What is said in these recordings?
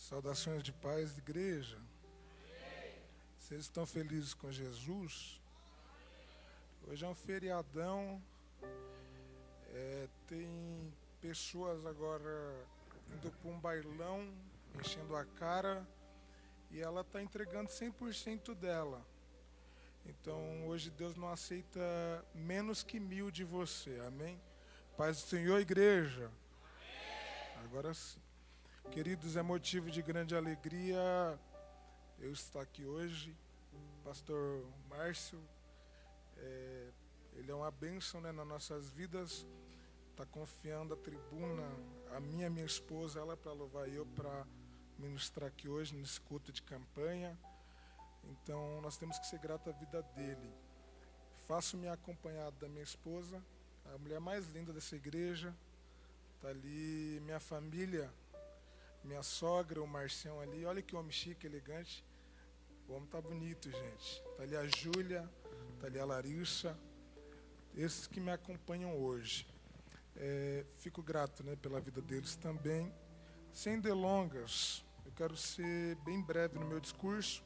Saudações de paz, igreja. Vocês estão felizes com Jesus? Hoje é um feriadão. Tem pessoas agora indo para um bailão, enchendo a cara, e ela está entregando 100% dela. Então, hoje Deus não aceita menos que 1000 de você, amém? Paz do Senhor, igreja. Agora sim. Queridos, é motivo de grande alegria eu estar aqui hoje. Pastor Márcio, ele é uma bênção, né, nas nossas vidas. Está confiando a tribuna a minha esposa, ela para louvar eu para ministrar aqui hoje nesse culto de campanha. Então nós temos que ser gratos à vida dele. Faço-me acompanhado da minha esposa, a mulher mais linda dessa igreja. Está ali minha família, minha sogra, o Marcião ali. Olha que homem chique, elegante. O homem tá bonito, gente. Está ali a Júlia, está ali a Larissa. Esses que me acompanham hoje. Fico grato, né, pela vida deles também. Sem delongas, eu quero ser bem breve no meu discurso.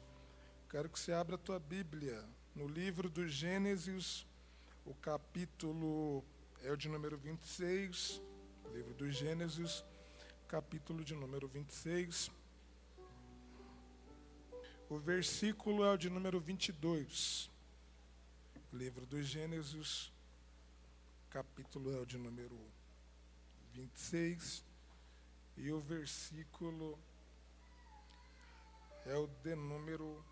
Quero que você abra a tua Bíblia no livro do Gênesis, o capítulo é o de número 26. Livro do Gênesis, capítulo de número 26. O versículo é o de número 22. Livro do Gênesis, capítulo é o de número 26. E o versículo é o de número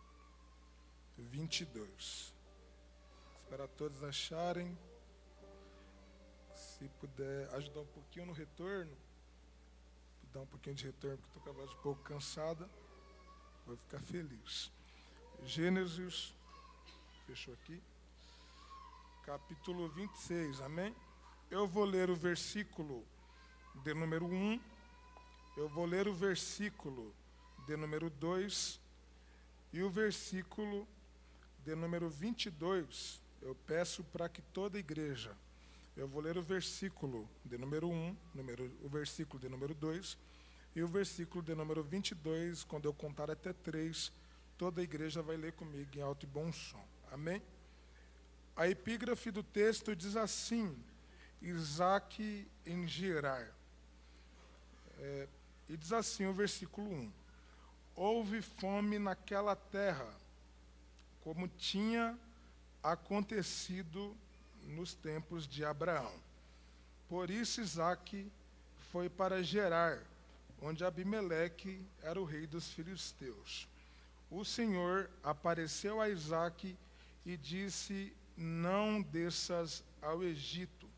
22. Espero todos acharem. Se puder ajudar um pouquinho no retorno, dar um pouquinho de retorno, porque estou com a voz um pouco cansada, vou ficar feliz. Gênesis, fechou aqui, capítulo 26, amém? Eu vou ler o versículo de número 1, eu vou ler o versículo de número 2 e o versículo de número 22, eu peço para que toda a igreja. Eu vou ler o versículo de número 1, o versículo de número 2 e o versículo de número 22. Quando eu contar até 3, toda a igreja vai ler comigo em alto e bom som. Amém? A epígrafe do texto diz assim: Isaque em Gerar. E diz assim o versículo 1. Houve fome naquela terra, como tinha acontecido nos tempos de Abraão. Por isso Isaque foi para Gerar, onde Abimeleque era o rei dos filisteus. O Senhor apareceu a Isaque e disse: não desças ao Egito,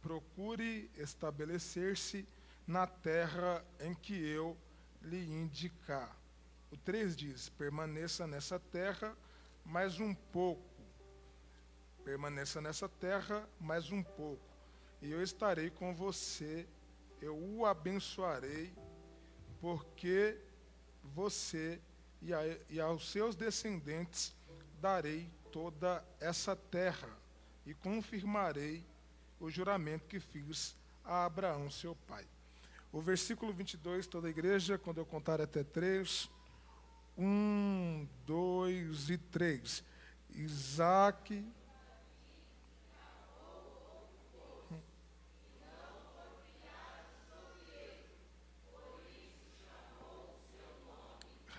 procure estabelecer-se na terra em que eu lhe indicar. O 3 diz: permaneça nessa terra mais um pouco. Permaneça nessa terra mais um pouco, e eu estarei com você, eu o abençoarei, porque você e aos seus descendentes darei toda essa terra, e confirmarei o juramento que fiz a Abraão, seu pai. O versículo 22, toda a igreja, quando eu contar até 3, 1, 2 e 3. Isaque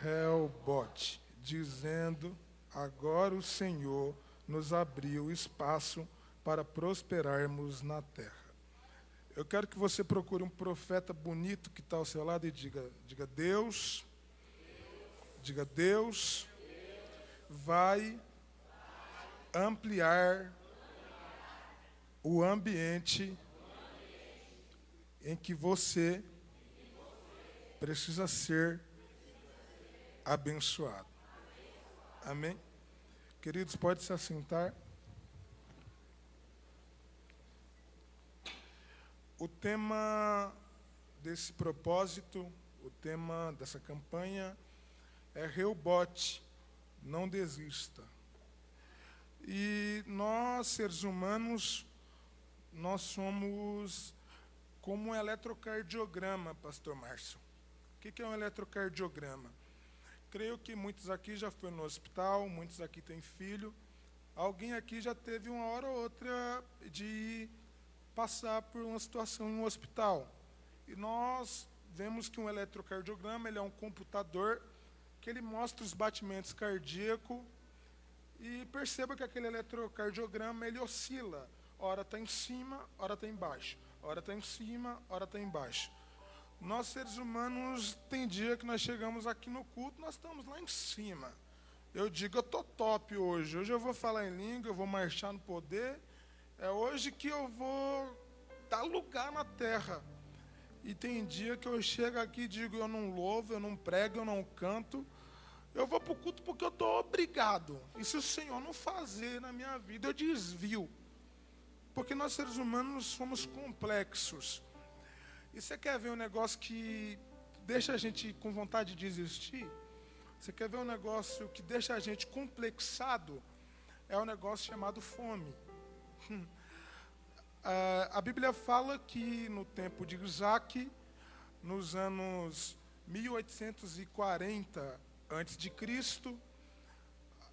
Reobote, dizendo: agora o Senhor nos abriu espaço para prosperarmos na terra. Eu quero que você procure um profeta bonito que está ao seu lado e diga Deus, vai ampliar o ambiente em que você precisa ser abençoado. Amém? Queridos, pode se assentar. O tema desse propósito, o tema dessa campanha é Reobote, não desista. E nós, seres humanos, nós somos como um eletrocardiograma, pastor Márcio. O que é um eletrocardiograma? Creio que muitos aqui já foram no hospital, muitos aqui têm filho. Alguém aqui já teve uma hora ou outra de passar por uma situação em um hospital. E nós vemos que um eletrocardiograma ele é um computador que ele mostra os batimentos cardíacos e perceba que aquele eletrocardiograma ele oscila. Hora está em cima, hora está embaixo. Hora está em cima, hora está embaixo. Nós, seres humanos, tem dia que nós chegamos aqui no culto, nós estamos lá em cima. Eu digo, eu estou top hoje. Hoje eu vou falar em língua, eu vou marchar no poder. É hoje que eu vou dar lugar na terra. E tem dia que eu chego aqui e digo, eu não louvo, eu não prego, eu não canto. Eu vou para o culto porque eu estou obrigado. E se o Senhor não fazer na minha vida, eu desvio. Porque nós, seres humanos, somos complexos. E você quer ver um negócio que deixa a gente com vontade de desistir? Você quer ver um negócio que deixa a gente complexado? É um negócio chamado fome. A Bíblia fala que no tempo de Isaac, nos anos 1840 a.C.,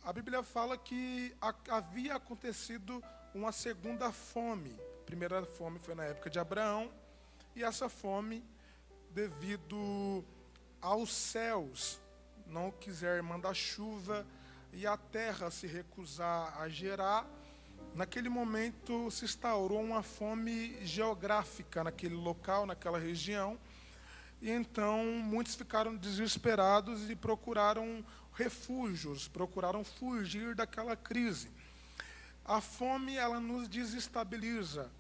a Bíblia fala que havia acontecido uma segunda fome. A primeira fome foi na época de Abraão, e essa fome, devido aos céus não quiser mandar chuva e a terra se recusar a gerar, naquele momento se instaurou uma fome geográfica naquele local, naquela região, e então muitos ficaram desesperados e procuraram refúgios, procuraram fugir daquela crise. A fome, ela nos desestabiliza.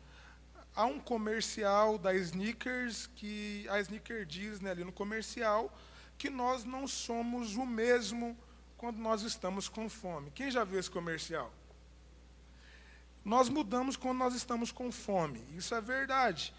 Há um comercial da Snickers, que a Snickers diz, né, ali no comercial, que nós não somos o mesmo quando nós estamos com fome. Quem já viu esse comercial? Nós mudamos quando nós estamos com fome. Isso é verdade.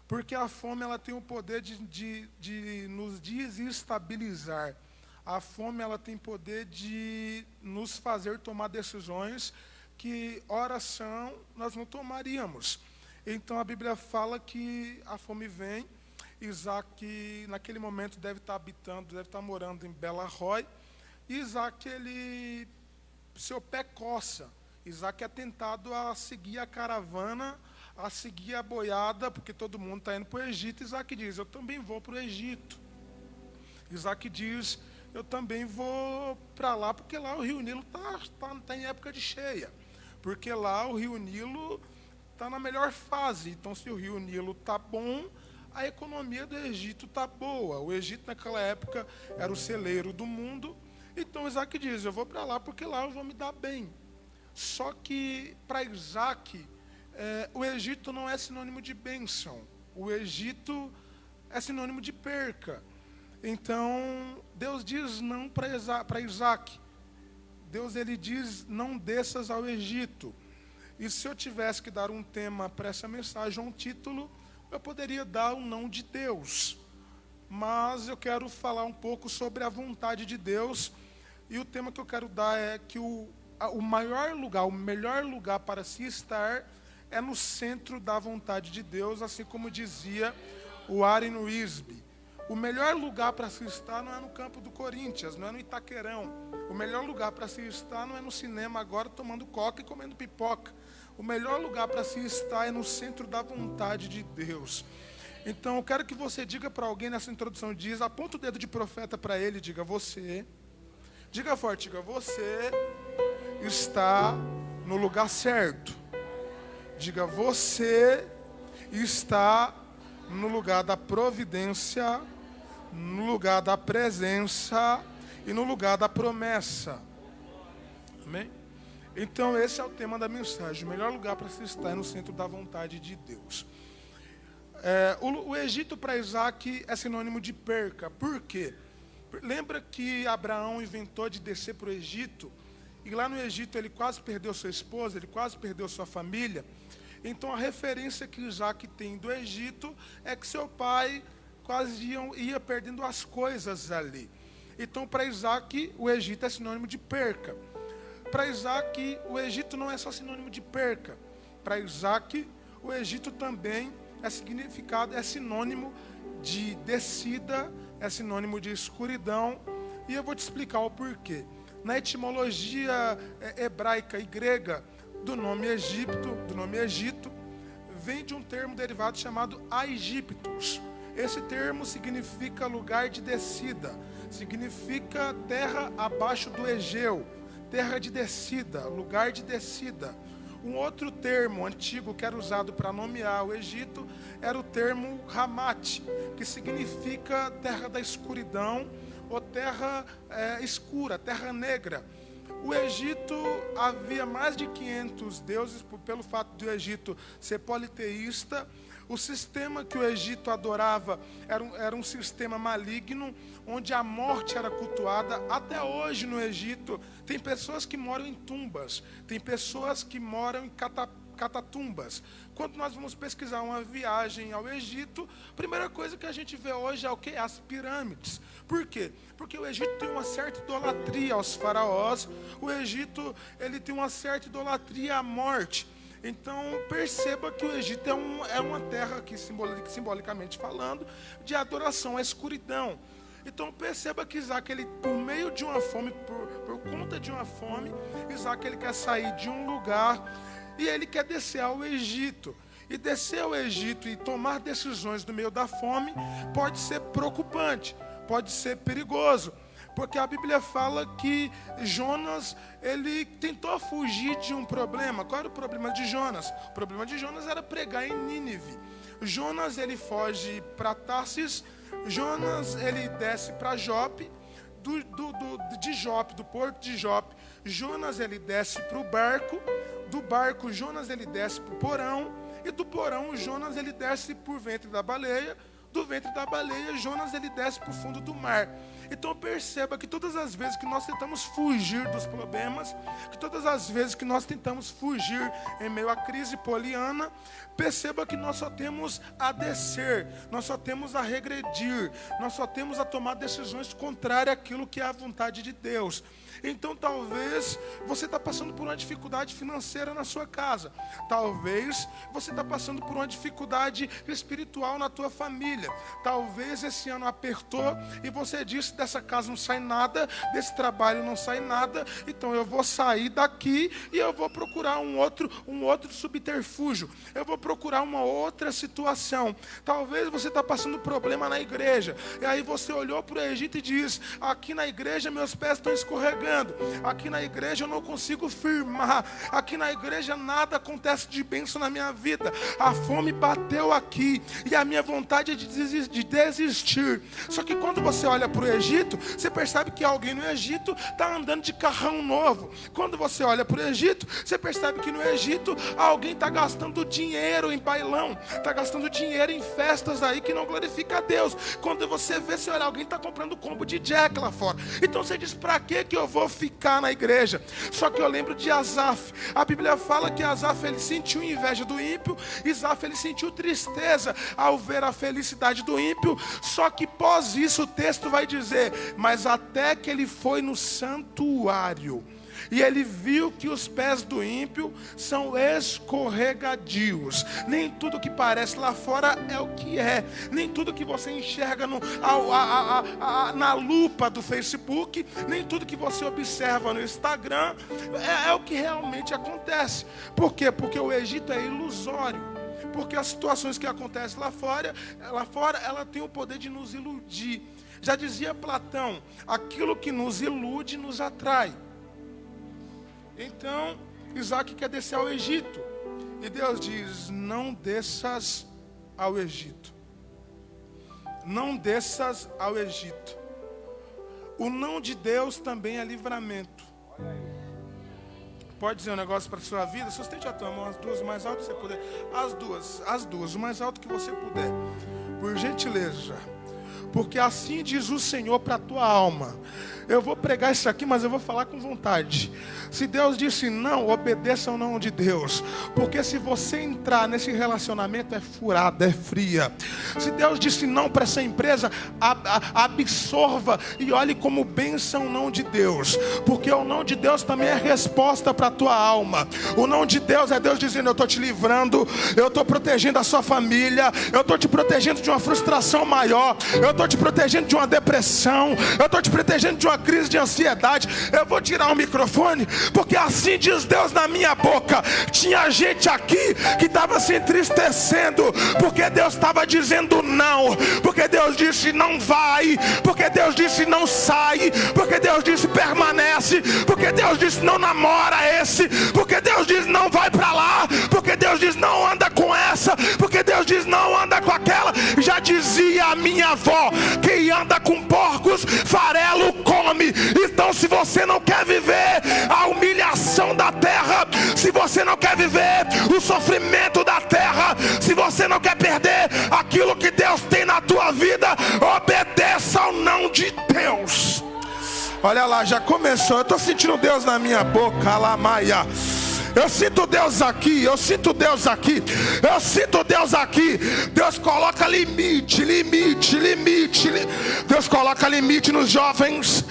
Porque a fome ela tem o poder de nos desestabilizar. A fome ela tem poder de nos fazer tomar decisões que, oração, nós não tomaríamos. Então a Bíblia fala que a fome vem. Isaac, naquele momento, deve estar morando em Belaroi. E Isaac, seu pé coça. Isaac é tentado a seguir a caravana, a seguir a boiada, porque todo mundo está indo para o Egito. Isaac diz, eu também vou para o Egito. Isaac diz, eu também vou para lá, porque lá o rio Nilo tá em época de cheia. Porque lá o rio Nilo está na melhor fase. Então, se o rio Nilo está bom, a economia do Egito está boa. O Egito, naquela época, era o celeiro do mundo. Então, Isaac diz, eu vou para lá porque lá eu vou me dar bem. Só que, para Isaac, o Egito não é sinônimo de bênção. O Egito é sinônimo de perca. Então, Deus diz não para Isaac. Deus ele diz, não desças ao Egito. E se eu tivesse que dar um tema para essa mensagem, um título, eu poderia dar o não de Deus. Mas eu quero falar um pouco sobre a vontade de Deus. E o tema que eu quero dar é que o melhor lugar para se estar é no centro da vontade de Deus, assim como dizia o Warren Wiersbe. O melhor lugar para se estar não é no campo do Corinthians, não é no Itaquerão. O melhor lugar para se estar não é no cinema agora tomando coca e comendo pipoca. O melhor lugar para se estar é no centro da vontade de Deus. Então eu quero que você diga para alguém nessa introdução, aponta o dedo de profeta para ele, diga você. Diga forte, diga você está no lugar certo. Diga você está no lugar da providência, no lugar da presença e no lugar da promessa. Amém? Então esse é o tema da mensagem. O melhor lugar para se estar é no centro da vontade de Deus. O Egito para Isaac é sinônimo de perca. Por quê? Lembra que Abraão inventou de descer para o Egito? E lá no Egito ele quase perdeu sua esposa, ele quase perdeu sua família. Então a referência que Isaac tem do Egito é que seu pai quase ia perdendo as coisas ali. Então para Isaac o Egito é sinônimo de perca. Para Isaac o Egito não é só sinônimo de perca. Para Isaac o Egito também é sinônimo de descida, é sinônimo de escuridão, e eu vou te explicar o porquê. Na etimologia hebraica e grega do nome Egito, vem de um termo derivado chamado Aegyptus. Esse termo significa lugar de descida, significa terra abaixo do Egeu, terra de descida, lugar de descida. Um outro termo antigo que era usado para nomear o Egito era o termo Hamat, que significa terra da escuridão ou terra escura, terra negra. O Egito havia mais de 500 deuses, pelo fato do Egito ser politeísta. O sistema que o Egito adorava era um sistema maligno, onde a morte era cultuada. Até hoje no Egito tem pessoas que moram em tumbas, tem pessoas que moram em catatumbas. Quando nós vamos pesquisar uma viagem ao Egito, a primeira coisa que a gente vê hoje é o quê? As pirâmides. Por quê? Porque o Egito tem uma certa idolatria aos faraós, o Egito ele tem uma certa idolatria à morte. Então perceba que o Egito é uma terra, aqui, simbolicamente falando, de adoração à escuridão. Então perceba que Isaac, ele, por meio de uma fome, por conta de uma fome, Isaac ele quer sair de um lugar e ele quer descer ao Egito. E descer ao Egito e tomar decisões no meio da fome pode ser preocupante, pode ser perigoso. Porque a Bíblia fala que Jonas, ele tentou fugir de um problema. Qual era o problema de Jonas? O problema de Jonas era pregar em Nínive. Jonas, ele foge para Tarsis. Jonas, ele desce para Jope. Do porto de Jope, Jonas, ele desce para o barco. Do barco, Jonas, ele desce para o porão. E do porão, Jonas, ele desce por ventre da baleia. Do ventre da baleia, Jonas, ele desce para o fundo do mar. Então perceba que todas as vezes que nós tentamos fugir dos problemas, que todas as vezes que nós tentamos fugir em meio à crise poliana, perceba que nós só temos a descer, nós só temos a regredir, nós só temos a tomar decisões contrárias àquilo que é a vontade de Deus. Então talvez você está passando por uma dificuldade financeira na sua casa. Talvez você está passando por uma dificuldade espiritual na tua família. Talvez esse ano apertou e você disse, dessa casa não sai nada, desse trabalho não sai nada, então eu vou sair daqui e eu vou procurar um outro subterfúgio. Eu vou procurar uma outra situação. Talvez você está passando problema na igreja. E aí você olhou para o Egito e diz, aqui na igreja meus pés estão escorregando. Aqui na igreja eu não consigo firmar. Aqui na igreja nada acontece de bênção na minha vida. A fome bateu aqui e a minha vontade é de desistir. Só que quando você olha para o Egito, você percebe que alguém no Egito está andando de carrão novo. Quando você olha para o Egito, você percebe que no Egito alguém está gastando dinheiro em bailão, está gastando dinheiro em festas aí que não glorifica a Deus. Quando você vê, você olha, alguém está comprando combo de Jack lá fora. Então você diz, para que eu vou ficar na igreja? Só que eu lembro de Asaf. A Bíblia fala que Asaf, ele sentiu inveja do ímpio. Asaf, ele sentiu tristeza ao ver a felicidade do ímpio. Só que pós isso o texto vai dizer, mas até que ele foi no santuário e ele viu que os pés do ímpio são escorregadios. Nem tudo que parece lá fora é o que é. Nem tudo que você enxerga na lupa do Facebook, nem tudo que você observa no Instagram é o que realmente acontece. Por quê? Porque o Egito é ilusório. Porque as situações que acontecem lá fora, ela tem o poder de nos iludir. Já dizia Platão, aquilo que nos ilude nos atrai. Então, Isaac quer descer ao Egito. E Deus diz, não desças ao Egito. Não desças ao Egito. O não de Deus também é livramento. Pode dizer um negócio para a sua vida? Sustente a tua mão, as duas, o mais alto que você puder. As duas, o mais alto que você puder. Por gentileza. Porque assim diz o Senhor para a tua alma. Eu vou pregar isso aqui, mas eu vou falar com vontade. Se Deus disse não, obedeça ao não de Deus. Porque se você entrar nesse relacionamento, é furada, é fria. Se Deus disse não para essa empresa, absorva e olhe como bênção o não de Deus. Porque o não de Deus também é resposta para a tua alma. O não de Deus é Deus dizendo, eu estou te livrando, eu estou protegendo a sua família, eu estou te protegendo de uma frustração maior, eu estou estou te protegendo de uma depressão, eu estou te protegendo de uma crise de ansiedade. Eu vou tirar o microfone, porque assim diz Deus na minha boca. Tinha gente aqui que estava se entristecendo, porque Deus estava dizendo não, porque Deus disse não vai, porque Deus disse não sai, porque Deus disse permanece, porque Deus disse não namora esse, porque Deus diz não vai pra lá, porque Deus diz não anda com essa, porque Deus diz não anda com aquela. Já dizia a minha avó: quem anda com porcos, farelo come. Então, se você não quer viver a humilhação da terra, se você não quer viver o sofrimento da terra, se você não quer perder aquilo que Deus tem na tua vida, obedeça ao não de Deus. Olha lá, já começou. Eu estou sentindo Deus na minha boca, Alamaia. Eu sinto Deus aqui, eu sinto Deus aqui, eu sinto Deus aqui. Deus coloca limite. Deus coloca limite nos jovens.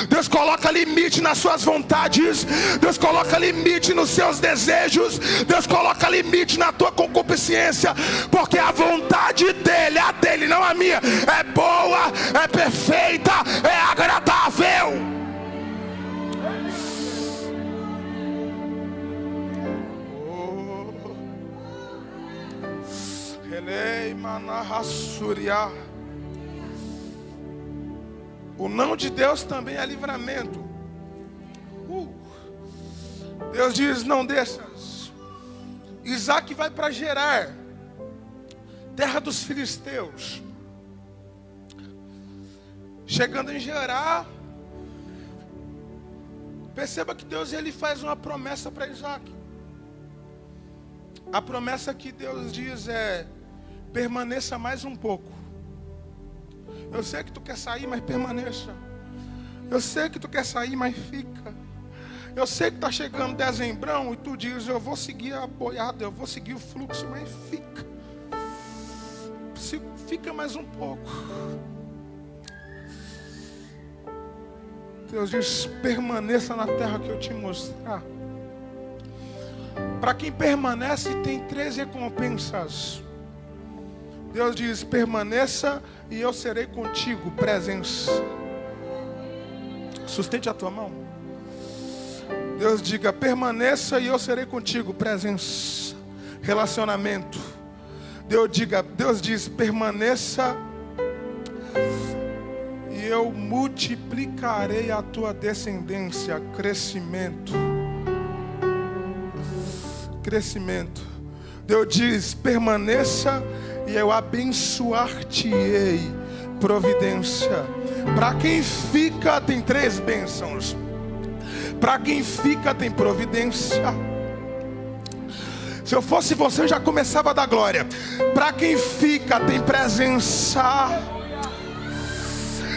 Deus coloca limite nas suas vontades. Deus coloca limite nos seus desejos. Deus coloca limite na tua concupiscência, porque a vontade dele, a dele, não a minha, é boa, é perfeita, é agradável. O não de Deus também é livramento. Deus diz: não deixas. Isaac vai para Gerar, terra dos filisteus. Chegando em Gerar, perceba que Deus ele faz uma promessa para Isaac. A promessa que Deus diz é: permaneça mais um pouco. Eu sei que tu quer sair, mas permaneça. Eu sei que tu quer sair, mas fica. Eu sei que está chegando dezembrão e tu diz: eu vou seguir a boiada, eu vou seguir o fluxo, mas fica. Fica mais um pouco. Deus diz: permaneça na terra que eu te mostrar. Para quem permanece tem 3 recompensas. Deus diz: permaneça e eu serei contigo. Presença. Sustente a tua mão. Deus diga: permaneça e eu serei contigo. Presença. Relacionamento. Deus diz: permaneça e eu multiplicarei a tua descendência. Crescimento. Deus diz: permaneça e eu abençoar-te-ei. Providência. Para quem fica tem 3 bênçãos. Para quem fica tem providência. Se eu fosse você, eu já começava a dar glória. Para quem fica tem presença.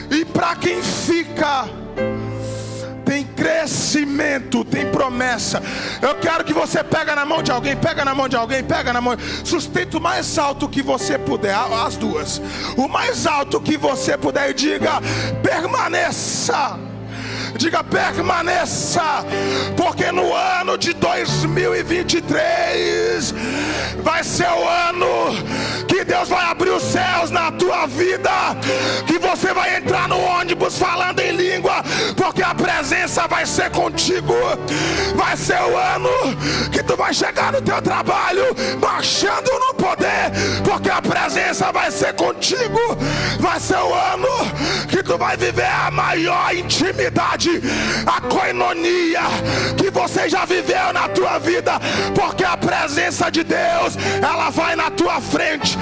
E para quem fica tem crescimento, tem promessa. Eu quero que você pega na mão de alguém, pega na mão. Sustenta o mais alto que você puder, as duas. O mais alto que você puder e diga: permaneça. Diga: permaneça, porque no ano de 2023 vai ser o ano que Deus vai abrir os céus na tua vida, que você vai entrar no ônibus falando em língua, porque a presença vai ser contigo. Vai ser o ano que tu vai chegar no teu trabalho marchando no poder, porque a presença vai ser contigo. Vai ser o ano que tu vai viver a maior intimidade, a koinonia que você já viveu na tua vida, porque a presença de Deus, ela vai na tua frente,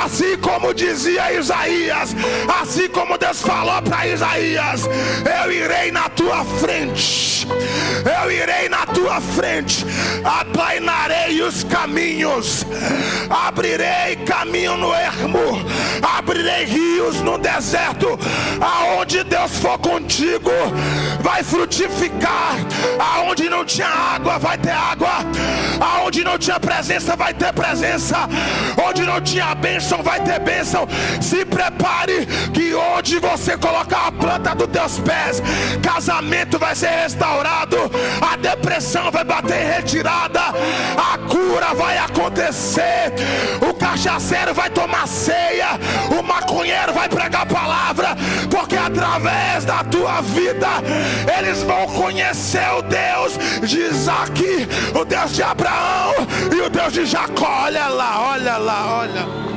assim como dizia Isaías, assim como Deus falou para Isaías: eu irei na tua frente, aplainarei os caminhos, abrirei caminho no ermo, abrirei rios no deserto. Aonde Deus for contigo, vai frutificar. Aonde não tinha água, vai ter água. Aonde não tinha presença, vai ter presença. Onde não tinha bênção, vai ter bênção. Se prepare, que onde você colocar a planta dos teus pés, casamento vai ser restaurado, a depressão vai bater em retirada, a cura vai acontecer, o cachaceiro vai tomar ceia, o maconheiro vai pregar a palavra, porque através da tua vida eles vão conhecer o Deus de Isaac, o Deus de Abraão e o Deus de Jacó. Olha lá, olha lá, olha.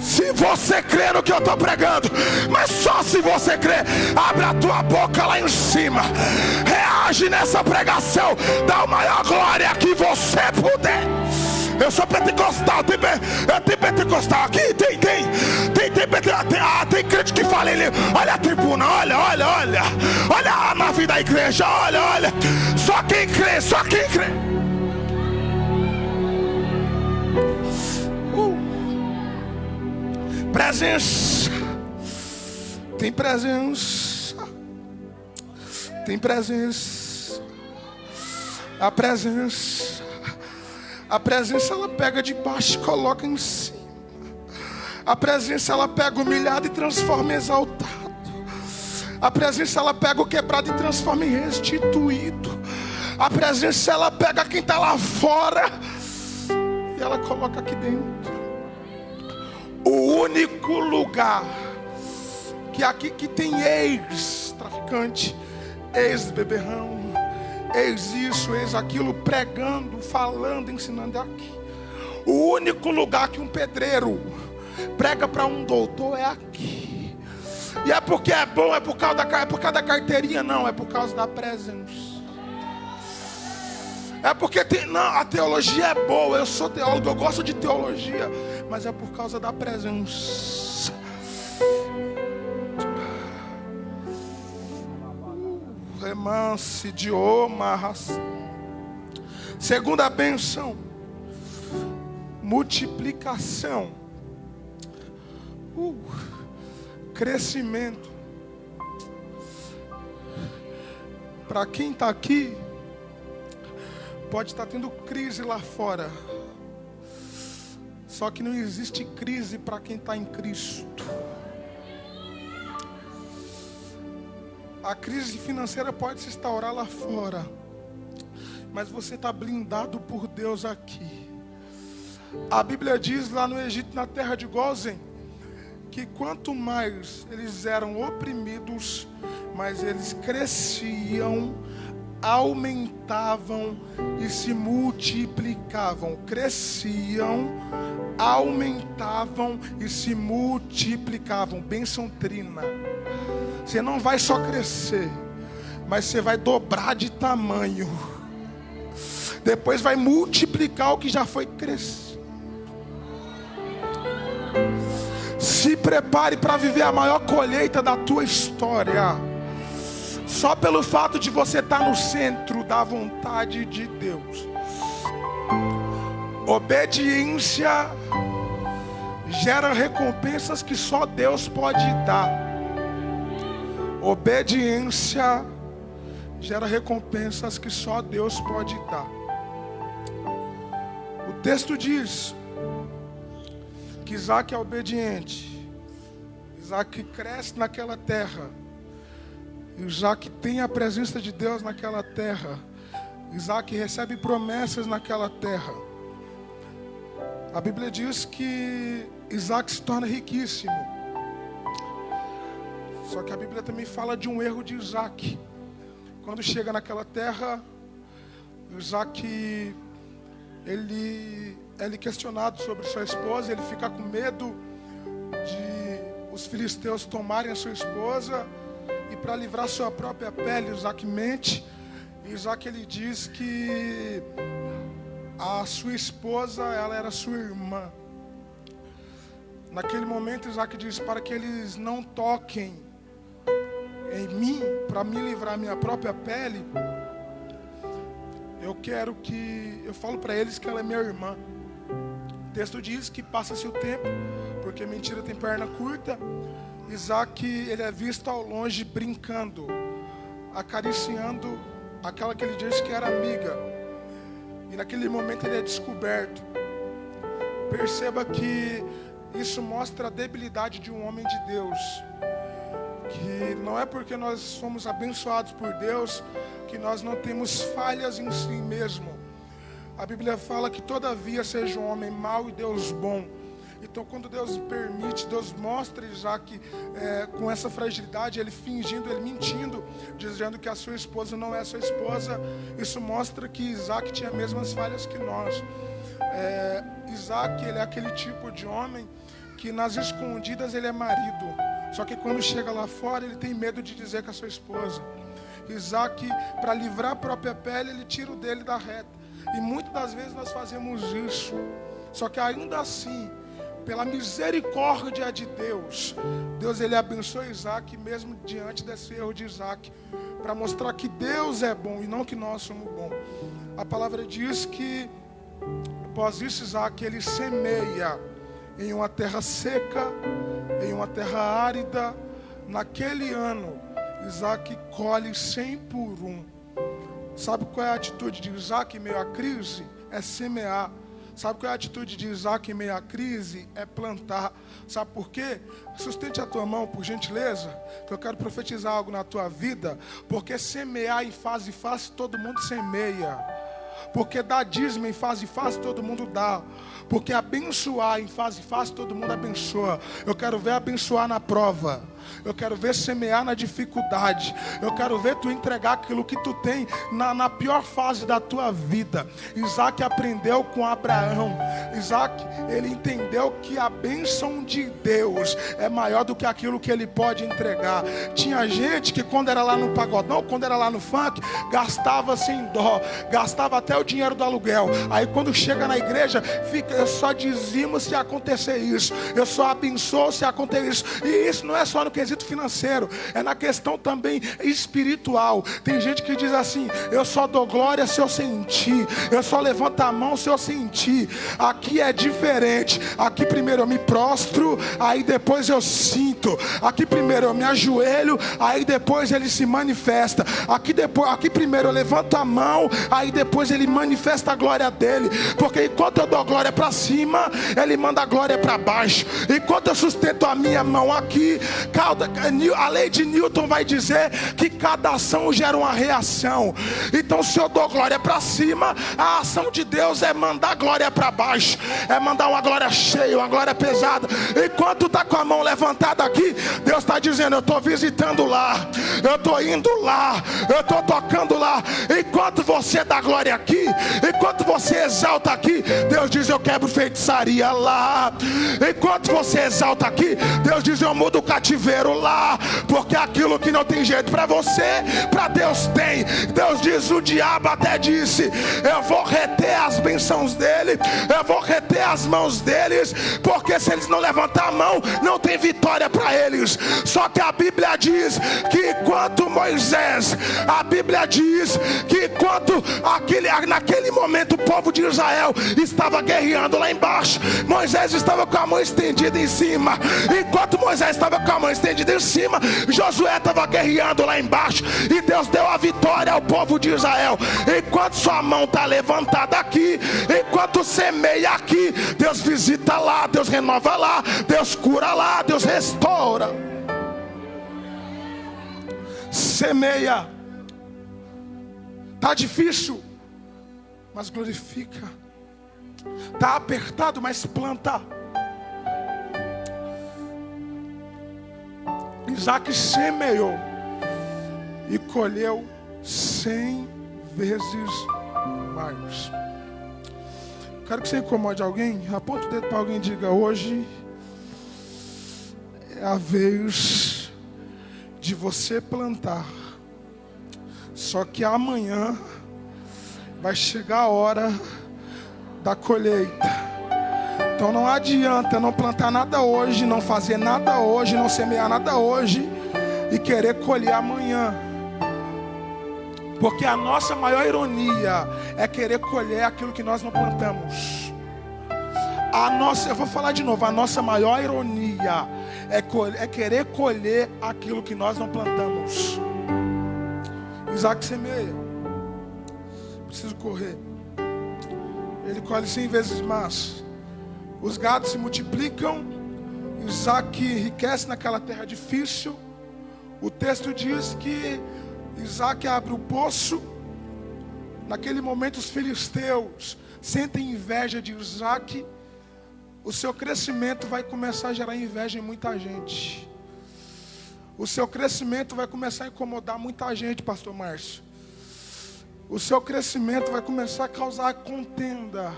Se você crê no que eu estou pregando, mas só se você crê, abre a tua boca lá em cima, reage nessa pregação, dá a maior glória que você puder. Eu sou pentecostal, tem pentecostal aqui, tem crente que fala ele, olha a tribuna, olha a nave da igreja, olha, só quem crê. Presença, tem presença, a presença ela pega de baixo e coloca em cima, a presença ela pega o humilhado e transforma em exaltado, a presença ela pega o quebrado e transforma em restituído, a presença ela pega quem está lá fora e ela coloca aqui dentro. O único lugar que aqui que tem ex-traficante, ex-beberrão, ex isso, ex aquilo, pregando, falando, ensinando aqui. O único lugar que um pedreiro prega para um doutor é aqui. E é porque é bom, é por causa da carteirinha, não, é por causa da presença. É porque a teologia é boa, eu sou teólogo, eu gosto de teologia, mas é por causa da presença. Remance de omarras. Segunda bênção, multiplicação, crescimento. Para quem está aqui, pode estar tendo crise lá fora, só que não existe crise para quem está em Cristo. A crise financeira pode se instaurar lá fora, mas você está blindado por Deus aqui. A Bíblia diz lá no Egito, na terra de Gósen, que quanto mais eles eram oprimidos, mais eles cresciam, aumentavam e se multiplicavam. Cresciam, aumentavam e se multiplicavam. Bênção trina. Você não vai só crescer, mas você vai dobrar de tamanho. Depois vai multiplicar o que já foi crescido. Se prepare para viver a maior colheita da tua história. Só pelo fato de você estar no centro da vontade de Deus. Obediência gera recompensas que só Deus pode dar. Obediência gera recompensas que só Deus pode dar. O texto diz que Isaac é obediente. Isaac cresce naquela terra. Isaac tem a presença de Deus naquela terra. Isaac recebe promessas naquela terra. A Bíblia diz que Isaac se torna riquíssimo. Só que a Bíblia também fala de um erro de Isaac. Quando chega naquela terra, Isaac, ele é questionado sobre sua esposa. Ele fica com medo de os filisteus tomarem a sua esposa. E para livrar sua própria pele, Isaac mente. E Isaac ele diz que a sua esposa, ela era sua irmã. Naquele momento Isaac diz: para que eles não toquem em mim, para me livrar minha própria pele, eu falo para eles que ela é minha irmã. O texto diz que passa-se o tempo, porque mentira tem perna curta. Isaac, ele é visto ao longe brincando, acariciando aquela que ele disse que era amiga. e naquele momento ele é descoberto. Perceba que isso mostra a debilidade de um homem de Deus, que não é porque nós somos abençoados por Deus que nós não temos falhas em si mesmo. A Bíblia fala que todavia seja um homem mau e Deus bom. Então quando Deus permite, Deus mostra Isaac com essa fragilidade, ele fingindo, ele mentindo, dizendo que a sua esposa não é sua esposa. Isso mostra que Isaac tinha as mesmas falhas que nós. Isaac, ele é aquele tipo de homem que nas escondidas ele é marido, só que quando chega lá fora ele tem medo de dizer que é sua esposa. Isaac, para livrar a própria pele, ele tira o dele da reta. E muitas das vezes nós fazemos isso. Só que ainda assim, pela misericórdia de Deus, Deus ele abençoa Isaac mesmo diante desse erro de Isaac, para mostrar que Deus é bom e não que nós somos bons. A palavra diz que após isso Isaac ele semeia em uma terra seca, em uma terra árida. Naquele ano Isaac colhe 100 por 1. Sabe qual é a atitude de Isaac em meio à crise? É semear. Sabe qual é a atitude de Isaac em meio à crise? É plantar. Sabe por quê? Sustente a tua mão, por gentileza, que eu quero profetizar algo na tua vida. Porque semear em fase fácil, todo mundo semeia. Porque dar dízimo em fase fácil, todo mundo dá. Porque abençoar em fase fácil, todo mundo abençoa. Eu quero ver abençoar na prova. Eu quero ver semear na dificuldade. Eu quero ver tu entregar aquilo que tu tem na pior fase da tua vida. Isaac aprendeu com Abraão. Isaac, ele entendeu que a bênção de Deus é maior do que aquilo que ele pode entregar. Tinha gente que quando era lá no pagodão, quando era lá no funk, gastava sem dó, gastava até o dinheiro do aluguel. Aí quando chega na igreja, fica, eu só dizimo se acontecer isso, eu só abençoo se acontecer isso. E isso não é só no quesito financeiro, é na questão também espiritual. Tem gente que diz assim: eu só dou glória se eu sentir, eu só levanto a mão se eu sentir. Aqui é diferente. Aqui primeiro eu me prostro, aí depois eu sinto. Aqui primeiro eu me ajoelho, aí depois ele se manifesta. Aqui primeiro eu levanto a mão, aí depois ele manifesta a glória dele. Porque enquanto eu dou glória para cima, ele manda a glória para baixo. Enquanto eu sustento a minha mão aqui, a lei de Newton vai dizer que cada ação gera uma reação. Então se eu dou glória para cima, a ação de Deus é mandar glória para baixo, é mandar uma glória cheia, uma glória pesada. Enquanto está com a mão levantada aqui, Deus está dizendo: eu estou visitando lá, eu estou indo lá, eu estou tocando lá. Enquanto você dá glória aqui, enquanto você exalta aqui, Deus diz: eu quebro feitiçaria lá. Enquanto você exalta aqui, Deus diz: eu mudo o cativeiro lá. Porque aquilo que não tem jeito para você, para Deus tem. Deus diz, o diabo até disse: eu vou reter as bênçãos dele, eu vou reter as mãos deles, porque se eles não levantar a mão, não tem vitória para eles. Só que a Bíblia diz que enquanto Moisés, a Bíblia diz que enquanto naquele momento o povo de Israel estava guerreando lá embaixo, Moisés estava com a mão estendida em cima. Enquanto Moisés estava com a mão estendida em cima, Josué estava guerreando lá embaixo, e Deus deu a vitória ao povo de Israel. Enquanto sua mão está levantada aqui, enquanto semeia aqui, Deus visita lá, Deus renova lá, Deus cura lá, Deus restaura. Semeia. Está difícil, mas glorifica. Está apertado, mas planta. Isaac semeou e colheu 100 vezes mais. Quero que você incomode alguém. Aponta o dedo para alguém e diga: hoje é a vez de você plantar. Só que amanhã vai chegar a hora da colheita. Então não adianta não plantar nada hoje, não fazer nada hoje, não semear nada hoje e querer colher amanhã. Porque a nossa maior ironia é querer colher aquilo que nós não plantamos. Eu vou falar de novo: a nossa maior ironia é querer colher aquilo que nós não plantamos. Isaac semeia. Preciso correr. ele colhe 100 vezes mais. Os gados se multiplicam, Isaac enriquece naquela terra difícil. O texto diz que Isaac abre o poço. Naquele momento os filisteus sentem inveja de Isaac. O seu crescimento vai começar a gerar inveja em muita gente. O seu crescimento vai começar a incomodar muita gente, pastor Márcio. O seu crescimento vai começar a causar contenda.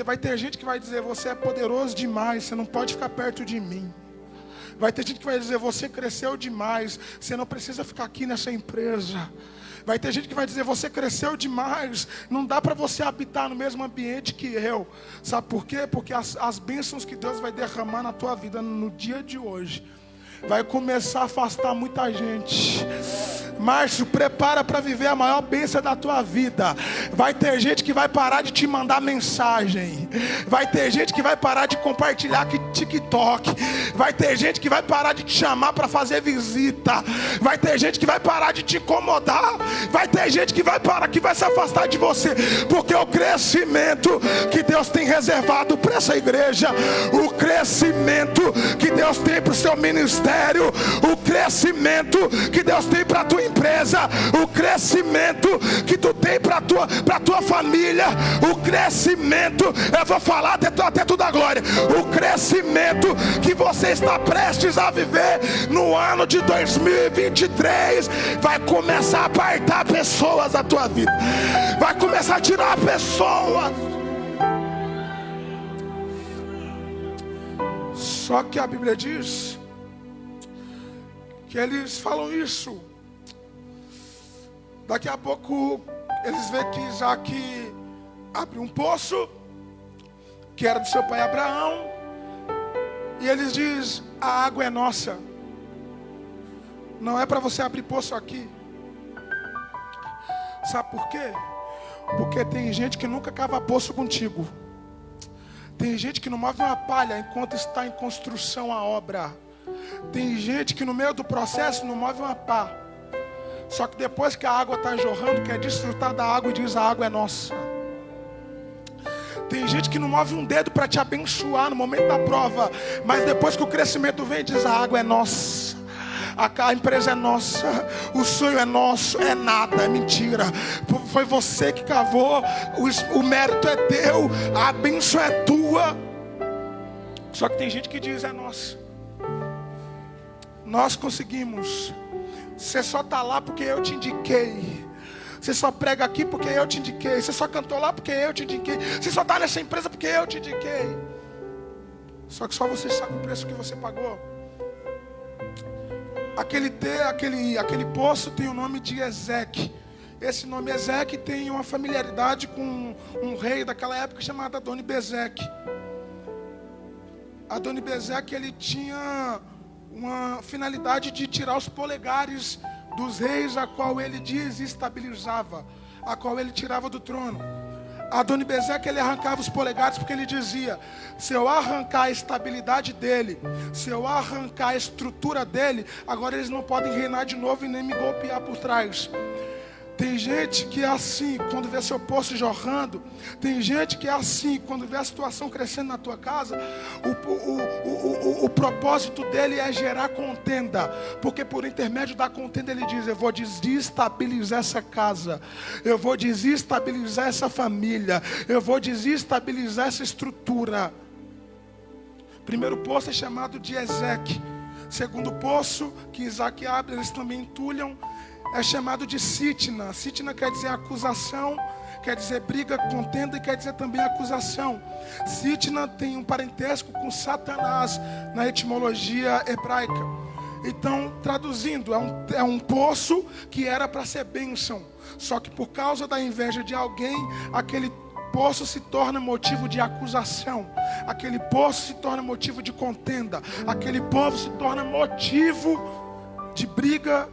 Vai ter gente que vai dizer: você é poderoso demais, você não pode ficar perto de mim. Vai ter gente que vai dizer: você cresceu demais, você não precisa ficar aqui nessa empresa. Vai ter gente que vai dizer: você cresceu demais, não dá para você habitar no mesmo ambiente que eu. Sabe por quê? Porque as bênçãos que Deus vai derramar na tua vida no dia de hoje vai começar a afastar muita gente. Márcio, prepara para viver a maior bênção da tua vida. Vai ter gente que vai parar de te mandar mensagem. Vai ter gente que vai parar de compartilhar TikTok. Vai ter gente que vai parar de te chamar para fazer visita. Vai ter gente que vai parar de te incomodar. Vai ter gente que vai parar, que vai se afastar de você. Porque o crescimento que Deus tem reservado para essa igreja, o crescimento que Deus tem para o seu ministério, o crescimento que Deus tem para a tua empresa, o crescimento que tu tem para tua família, o crescimento, eu vou falar até tu da glória, o crescimento que você está prestes a viver no ano de 2023 vai começar a apartar pessoas da tua vida, vai começar a tirar pessoas. Só que a Bíblia diz que eles falam isso. Daqui a pouco eles veem que Isaac abre um poço, que era do seu pai Abraão, e eles dizem: a água é nossa, não é para você abrir poço aqui. Sabe por quê? Porque tem gente que nunca cava poço contigo. Tem gente que não move uma palha enquanto está em construção a obra. Tem gente que no meio do processo não move uma pá. Só que depois que a água está jorrando, quer desfrutar da água e diz: a água é nossa. Tem gente que não move um dedo para te abençoar no momento da prova, mas depois que o crescimento vem, diz: a água é nossa, a empresa é nossa, o sonho é nosso. É nada, é mentira. Foi você que cavou, o mérito é teu, a bênção é tua. Só que tem gente que diz: é nossa, nós conseguimos. Você só está lá porque eu te indiquei. Você só prega aqui porque eu te indiquei. Você só cantou lá porque eu te indiquei. Você só está nessa empresa porque eu te indiquei. Só que só você sabe o preço que você pagou. Aquele poço tem o nome de Ezeque. Esse nome Ezeque tem uma familiaridade com um rei daquela época chamado Adoni-Bezeque. Adoni-Bezeque, ele tinha uma finalidade de tirar os polegares dos reis a qual ele desestabilizava, a qual ele tirava do trono. Adoni-Bezeque, ele arrancava os polegares porque ele dizia: se eu arrancar a estabilidade dele, se eu arrancar a estrutura dele, agora eles não podem reinar de novo e nem me golpear por trás. Tem gente que é assim quando vê seu poço jorrando. Tem gente que é assim quando vê a situação crescendo na tua casa. O propósito dele é gerar contenda, porque por intermédio da contenda ele diz: eu vou desestabilizar essa casa, eu vou desestabilizar essa família, eu vou desestabilizar essa estrutura. Primeiro poço é chamado de Ezeque. Segundo poço que Isaac abre, eles também entulham, é chamado de Sitna. Sitna quer dizer acusação, quer dizer briga, contenda, e quer dizer também acusação. Sitna tem um parentesco com Satanás na etimologia hebraica. Então, traduzindo, é um poço que era para ser bênção. Só que por causa da inveja de alguém, aquele poço se torna motivo de acusação. Aquele poço se torna motivo de contenda. Aquele poço se torna motivo de briga.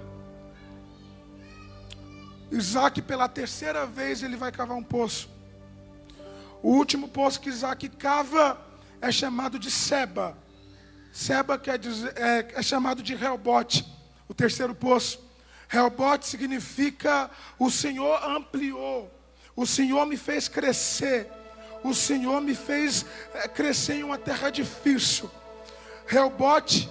Isaac, pela terceira vez, ele vai cavar um poço. O último poço que Isaac cava é chamado de Seba. Seba quer dizer, é chamado de Reobote, o terceiro poço. Reobote significa o Senhor ampliou. O Senhor me fez crescer. O Senhor me fez crescer em uma terra difícil. Reobote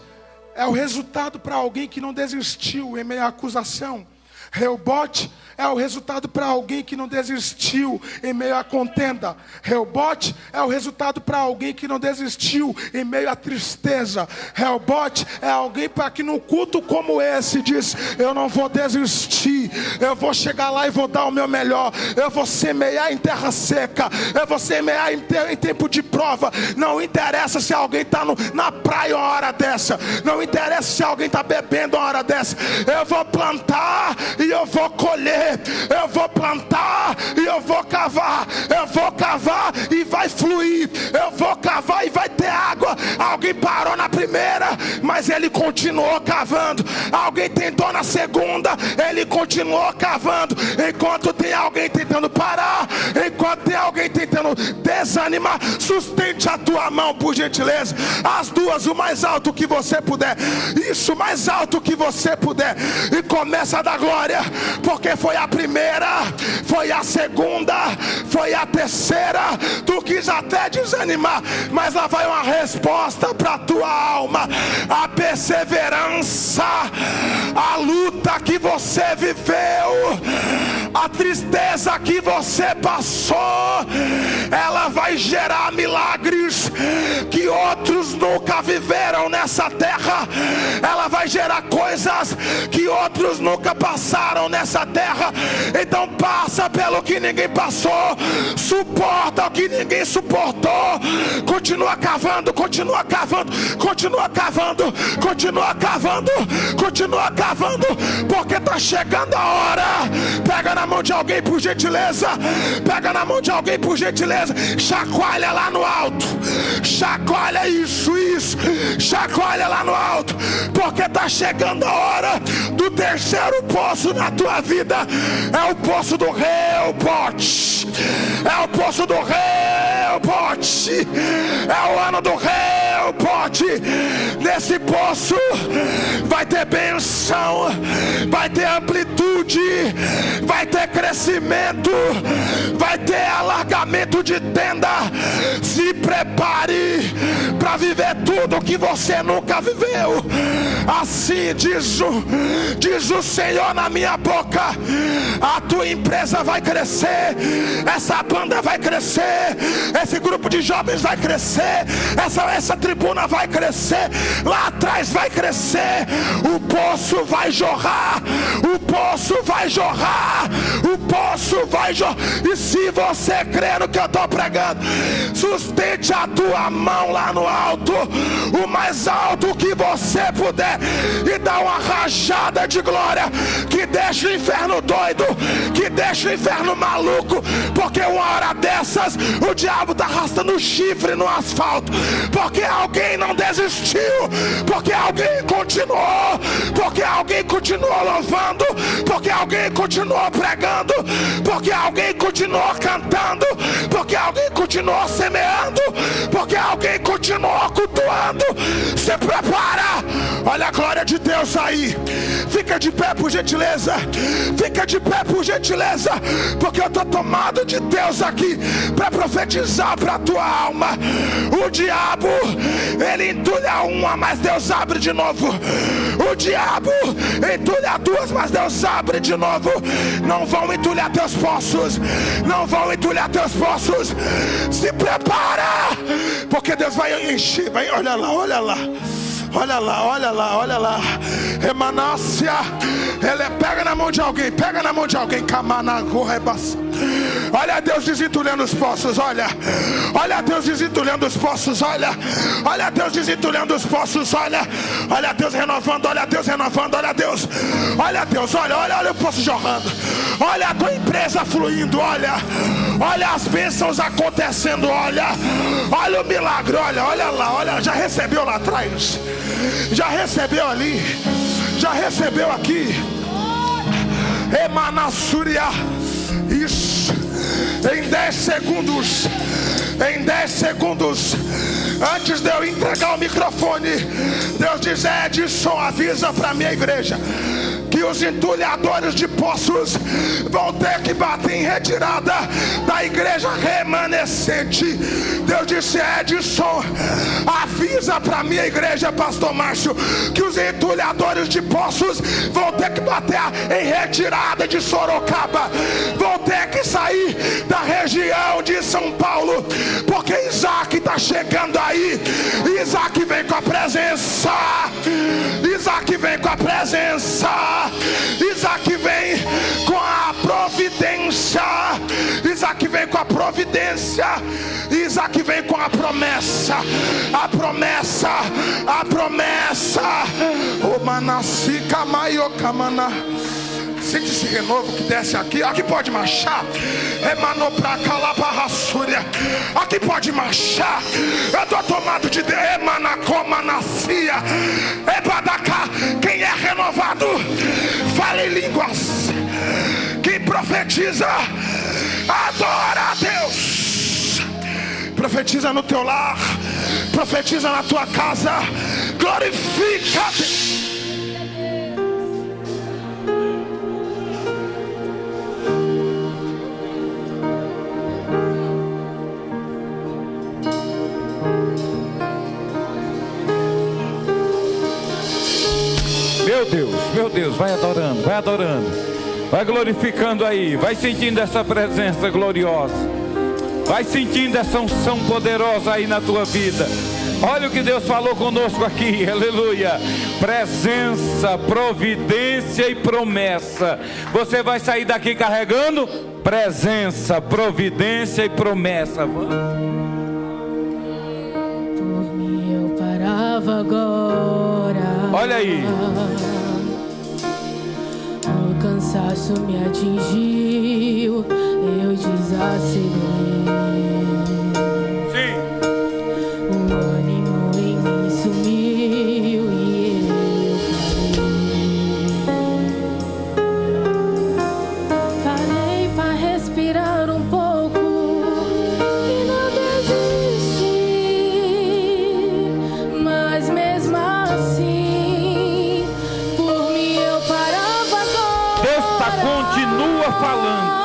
é o resultado para alguém que não desistiu em meio à acusação. Reobote é o resultado para alguém que não desistiu em meio à contenda. Reobote é o resultado para alguém que não desistiu em meio à tristeza. Reobote é alguém para que num culto como esse diz: eu não vou desistir, eu vou chegar lá e vou dar o meu melhor. Eu vou semear em terra seca, eu vou semear em tempo de prova. Não interessa se alguém está na praia uma hora dessa, não interessa se alguém está bebendo uma hora dessa. Eu vou plantar e eu vou colher. Eu vou plantar e eu vou cavar. Eu vou cavar e vai fluir. Eu vou cavar e vai ter água. Alguém parou na primeira, mas ele continuou cavando. Alguém tentou na segunda, ele continuou cavando. Enquanto tem alguém tentando parar, enquanto tem alguém tentando desanimar, sustente a tua mão, por gentileza. As duas, o mais alto que você puder. Isso, o mais alto que você puder. E começa a dar glória, porque foi a primeira, foi a segunda, foi a terceira. Tu quis até desanimar, mas lá vai uma resposta para a tua alma. A perseverança, a luta que você viveu, a tristeza que você passou, ela vai gerar milagres que outros nunca viveram nessa terra. Ela vai gerar coisas que outros nunca passaram nessa terra. Então passa pelo que ninguém passou, suporta o que ninguém suportou. Continua cavando, continua cavando, continua cavando, continua cavando, continua cavando, porque está chegando a hora. Pega na mão de alguém, por gentileza. Pega na mão de alguém, por gentileza. Chacoalha lá no alto. Chacoalha isso. Chacoalha lá no alto, porque está chegando a hora do terceiro poço na tua vida. É o poço do Reobote. É o poço do Reobote. É o ano do Reobote. Nesse poço vai ter benção, vai ter amplitude, vai ter crescimento, vai ter alargamento de tenda. Se prepare para viver tudo que você nunca viveu. Assim diz o Senhor na minha boca: a tua empresa vai crescer, essa banda vai crescer, esse grupo de jovens vai crescer, essa tribuna vai crescer, lá atrás vai crescer. O poço vai jorrar, o poço vai jorrar, o poço vai jorrar. E se você crer no que eu estou pregando, sustente a tua mão lá no alto, o mais alto que você puder, e dá uma rajada de glória que deixa o inferno doido, que deixa o inferno maluco. Porque uma hora dessas o diabo está arrastando chifre no asfalto, porque alguém não desistiu, porque alguém continuou, porque alguém continuou louvando, porque alguém continuou pregando, porque alguém continuou cantando, porque alguém continuou semeando, porque alguém continuou cultuando. Se prepara, olha a glória de Deus aí. Fica de pé, por gentileza. Fica de pé, por gentileza, porque eu estou tomado de Deus aqui para profetizar para a tua alma. O diabo, ele entulha uma, mas Deus abre de novo. O diabo entulha duas, mas Deus abre de novo. Não vão entulhar teus poços, não vão entulhar teus poços. Se prepara, porque Deus vai encher. Vai, olha lá, olha lá. Olha lá, olha lá, olha lá. Emanácia. Ele pega na mão de alguém, pega na mão de alguém. Olha Deus desentulhando os poços, olha. Olha Deus desentulhando os poços, olha. Olha Deus desentulhando os poços, olha. Olha Deus renovando, olha Deus renovando, olha Deus. Olha Deus, olha, olha, olha o poço jorrando. Olha a tua empresa fluindo, olha. Olha as bênçãos acontecendo, olha. Olha o milagre, olha, olha lá, olha. Já recebeu lá atrás, já recebeu ali, já recebeu aqui. Emanassúria. Isso. Em 10 segundos, em 10 segundos, antes de eu entregar o microfone, Deus diz: Edson, avisa para minha igreja que os entulhadores de poços vão ter que bater em retirada da igreja remanescente. Deus disse: Edson, avisa para minha igreja, pastor Márcio, que os entulhadores de poços vão ter que bater em retirada de Sorocaba, vão ter que sair da região de São Paulo, porque Isaac está chegando aí. Isaac vem com a presença, Isaac vem com a presença, Isaac vem com a providência, Isaac vem com a providência, Isaac vem com a promessa, a promessa, a promessa. O Manasica Maiocamana. Sente esse renovo que desce aqui. Aqui pode marchar. Emanou pra cá lá pra Rassúria. Aqui pode marchar. Eu tô tomado de Emanacomanacia. Ebadacá. Quem é renovado, fala em línguas. Quem profetiza, adora a Deus. Profetiza no teu lar, profetiza na tua casa. Glorifica a Deus. Meu Deus, vai adorando, vai glorificando aí, vai sentindo essa presença gloriosa, vai sentindo essa unção poderosa aí na tua vida. Olha o que Deus falou conosco aqui, aleluia. Presença, providência e promessa. Você vai sair daqui carregando presença, providência e promessa. Por mim eu parava agora. Olha aí. O cansaço me atingiu, eu desacelerei. Sim. O ânimo em mim sumiu e eu parei para respirar um pouco e não desisti, mas mesmo assim, por mim eu parava agora. Deus continua falando.